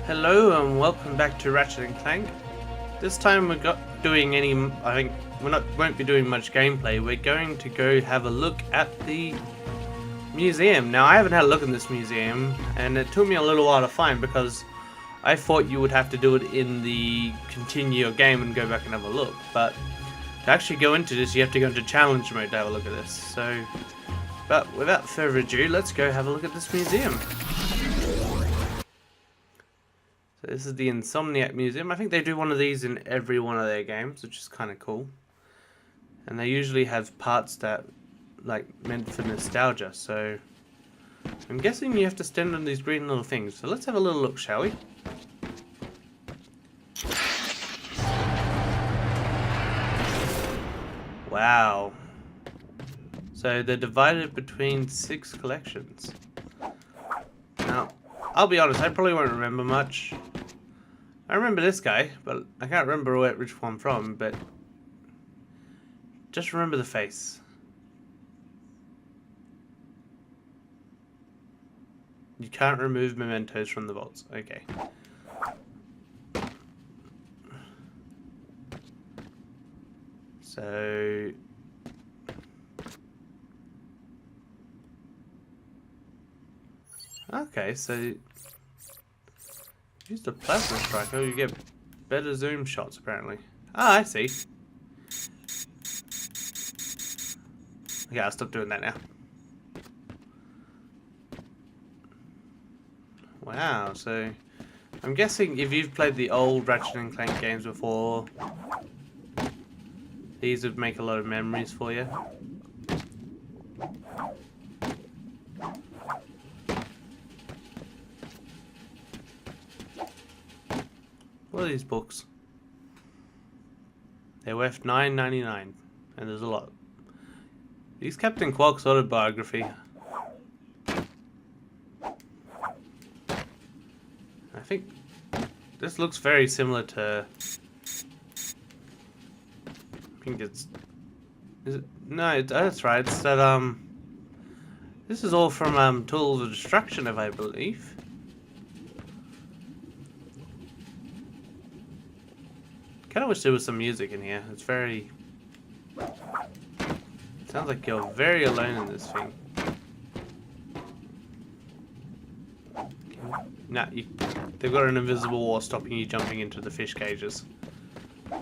Hello and welcome back to Ratchet and Clank. This time won't be doing much gameplay. We're going to go have a look at the museum. Now I haven't had a look in this museum and it took me a little while to find because I thought you would have to do it in the continue your game and go back and have a look. But to actually go into this you have to go into challenge mode to have a look at this. But without further ado, let's go have a look at this museum. So this is the Insomniac Museum. I think they do one of these in every one of their games, which is kind of cool. And they usually have parts that like meant for nostalgia. So I'm guessing you have to stand on these green little things. So let's have a little look, shall we? Wow. So they're divided between 6 collections. Now, I'll be honest, I probably won't remember much. I remember this guy, but I can't remember which one from, but just remember the face. You can't remove mementos from the vaults. Okay. So okay, so use the plasma striker, you get better zoom shots apparently. Ah, I see. Okay, I'll stop doing that now. Wow, so I'm guessing if you've played the old Ratchet and Clank games before, these would make a lot of memories for you. What are these books? They're worth $9.99, and there's a lot. These Captain Quark's autobiography. I think this looks very similar to. I think it's. Is it? No, that's right. It's that This is all from Tools of Destruction, if I believe. Kind of wish there was some music in here. It's very. Sounds like you're very alone in this thing. Nah, they've got an invisible wall stopping you jumping into the fish cages.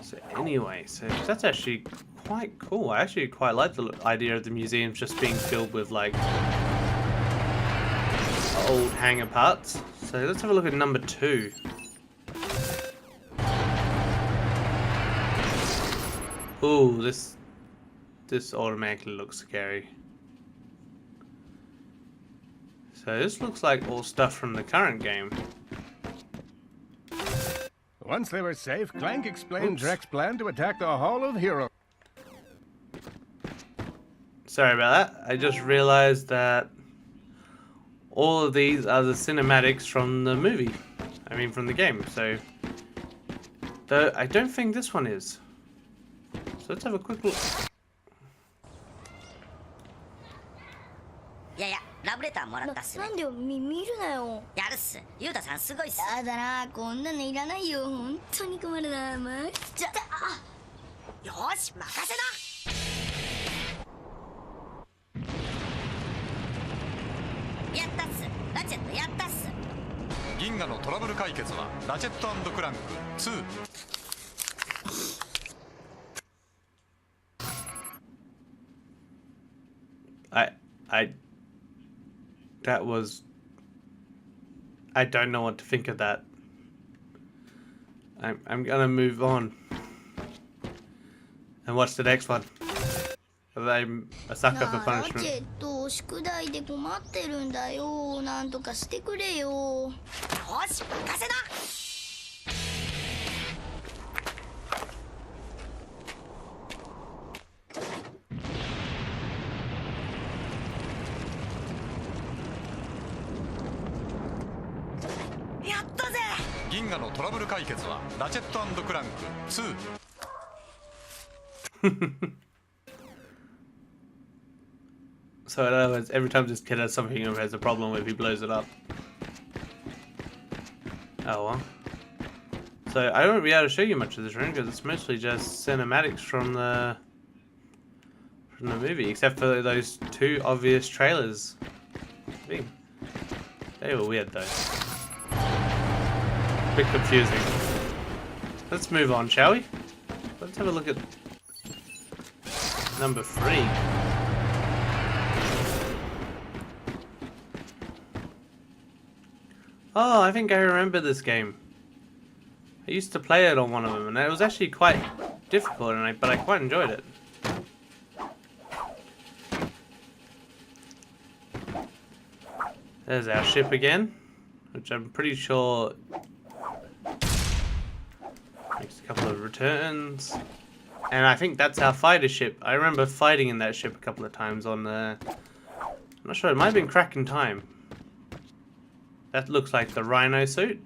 So anyway, so that's actually quite cool. I actually quite like the idea of the museum just being filled with like old hangar parts. So let's have a look at number 2. Ooh, this automatically looks scary. So this looks like all stuff from the current game. Once they were safe, Clank explained Drek's plan to attack the Hall of Heroes. Sorry about that. I just realized that all of these are the cinematics from the movie. I mean, from the game. So, though I don't think this one is. So let's have a quick look. いやいや、ラブレターもらったっすね。なんでよ、見るなよ。やるっす。ゆうたさんすごいっす。やだな、こんなのいらないよ。本当に困るな。じゃあ、よーし、任せな。やったっす。ラチェットやったっす。銀河のトラブル解決はラチェット&クランク2。That was. I don't know what to think of that. I'm gonna move on and watch the next one. I'm a sucker for ラチ punishment. ェット、宿題で困ってるんだよ。なんとかしてくれよ。よーし、任せな。やったぜ。銀河のトラブル解決はラチェット&クランク2。So in other words, every time this kid has something he has a problem with, he blows it up. Oh well. So I won't be able to show you much of this room because it's mostly just cinematics from the movie, except for those two obvious trailers. They were weird though. Bit confusing. Let's move on, shall we? Let's have a look at number 3. Oh, I think I remember this game. I used to play it on one of them, and it was actually quite difficult, but I quite enjoyed it. There's our ship again, which I'm pretty sure makes a couple of returns. And I think that's our fighter ship. I remember fighting in that ship a couple of times on the... I'm not sure, it might have been Crack in Time. That looks like the Rhino suit.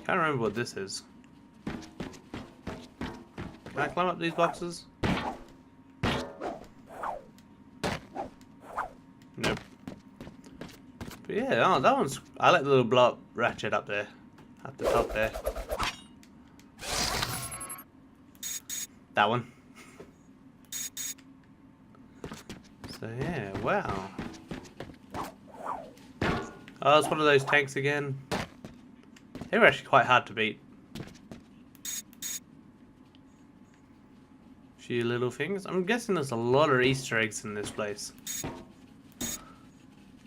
Can't remember what this is. Can I climb up these boxes? Nope. But yeah, oh, that one's... I like the little blow up Ratchet up there. At the top there. That one. So yeah, wow. Oh, it's one of those tanks again. They were actually quite hard to beat. Few little things. I'm guessing there's a lot of Easter eggs in this place.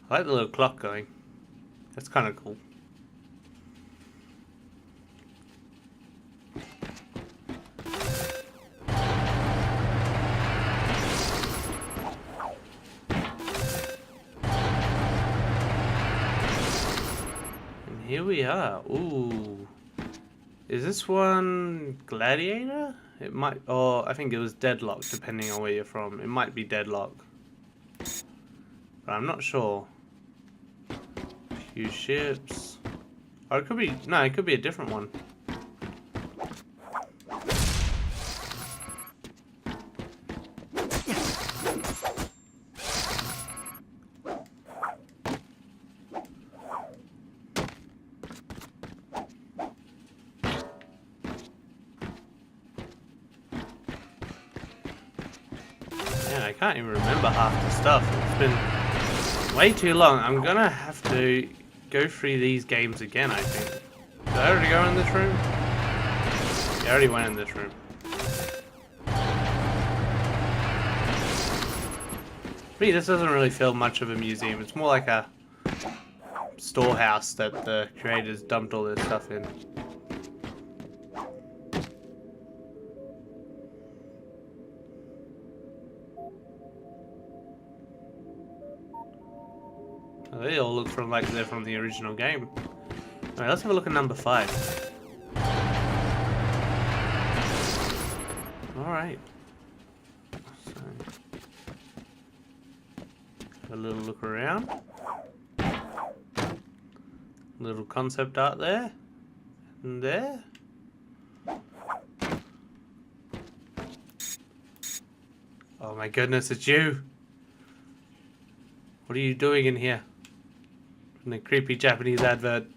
I like the little clock going. That's kind of cool. And here we are. Ooh. Is this one Gladiator? It might, or I think it was Deadlock, depending on where you're from. It might be Deadlock. But I'm not sure. Few ships. Or it could be, no, it could be a different one. Man, I can't even remember half the stuff. It's been way too long. I'm gonna have to go through these games again, I think. Did I already go in this room? Yeah, I already went in this room. For me, this doesn't really feel much of a museum. It's more like a storehouse that the creators dumped all their stuff in. They all look from like they're from the original game. Alright, let's have a look at number 5. Alright. So, have a little look around. Little concept art there. And there. Oh my goodness, it's you! What are you doing in here? In a creepy Japanese advert.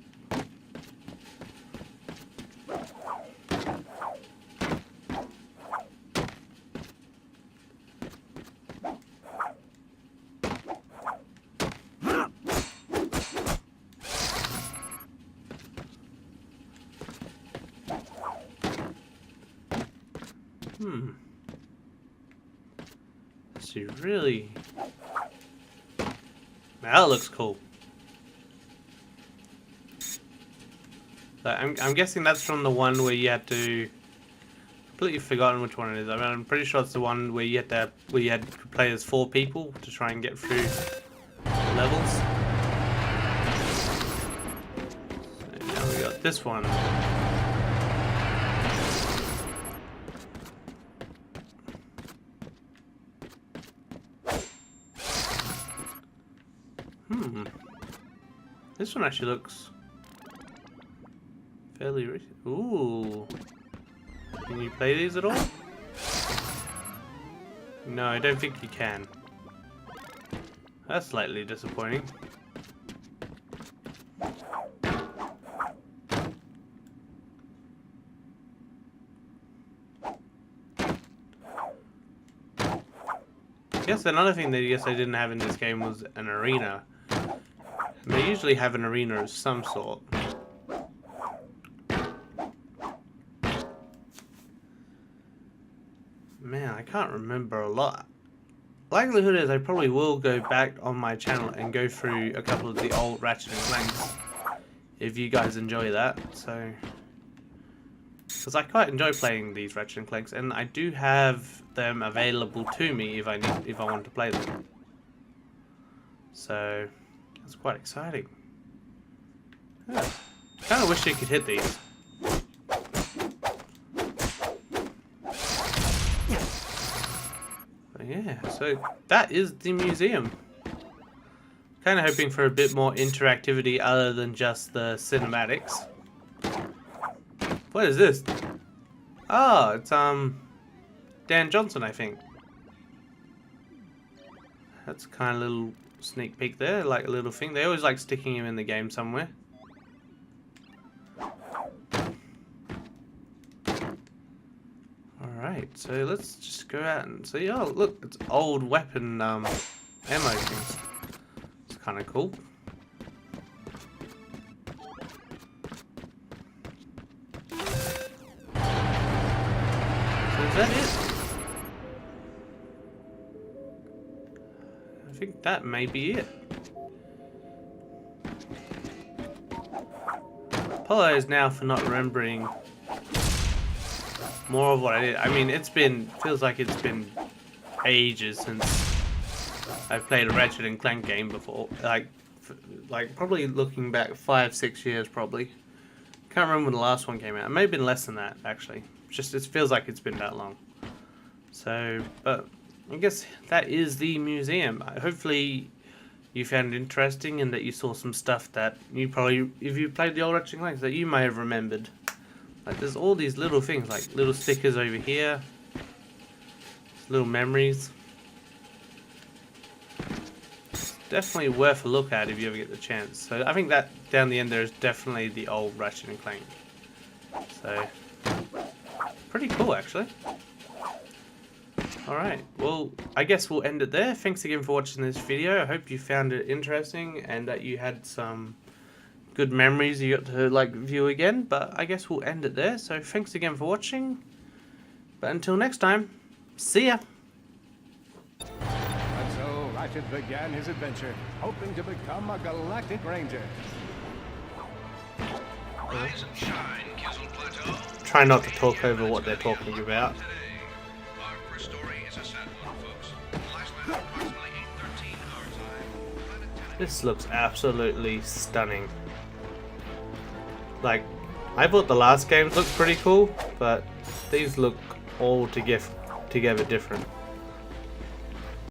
So really... Now that looks cool. I'm guessing that's from the one where you had to... Completely forgotten which one it is. I mean, I'm pretty sure it's the one where you had to play as 4 people to try and get through levels. So now we got this one. This one actually looks fairly rich. Ooh. Can you play these at all? No, I don't think you can. That's slightly disappointing. guess another thing that I didn't have in this game was an arena. And they usually have an arena of some sort. Man, I can't remember a lot. Likelihood is I probably will go back on my channel and go through a couple of the old Ratchet and Clanks if you guys enjoy that. So, because I quite enjoy playing these Ratchet and Clanks, and I do have them available to me if I want to play them. So that's quite exciting. Yeah. Kind of wish you could hit these. Yeah, so that is the museum. Kind of hoping for a bit more interactivity other than just the cinematics. What is this? Oh, it's Dan Johnson, I think. That's kind of a little sneak peek there, like a little thing. They always like sticking him in the game somewhere. Alright, so let's just go out and see. Oh, look, it's old weapon ammo things. It's kind of cool. So is that it? I think that may be it. Apologize now for not remembering more of what I did. I mean, feels like it's been ages since I've played a Ratchet and Clank game before. Like probably looking back 5-6 years probably. Can't remember when the last one came out. It may have been less than that actually. Just it feels like it's been that long. So, but I guess that is the museum. Hopefully you found it interesting and that you saw some stuff that you probably, if you played the old Ratchet and Clank, that you may have remembered. Like there's all these little things, like little stickers over here, little memories. It's definitely worth a look at if you ever get the chance. So I think that down the end there is definitely the old Ratchet and Clank. So pretty cool actually. Alright, well I guess we'll end it there. Thanks again for watching this video. I hope you found it interesting and that you had some good memories you got to like view again, but I guess we'll end it there. So thanks again for watching, but until next time, see ya. And so Ratchet began his adventure, hoping to become a galactic ranger. Rise and shine, Kizzle Plateau. Try not to talk over what they're talking about. Our first story is a sad one, folks. Last night, approximately 8:13 our time, Planet Tennis. This looks absolutely stunning. Like, I thought the last games looked pretty cool, but these look all together different.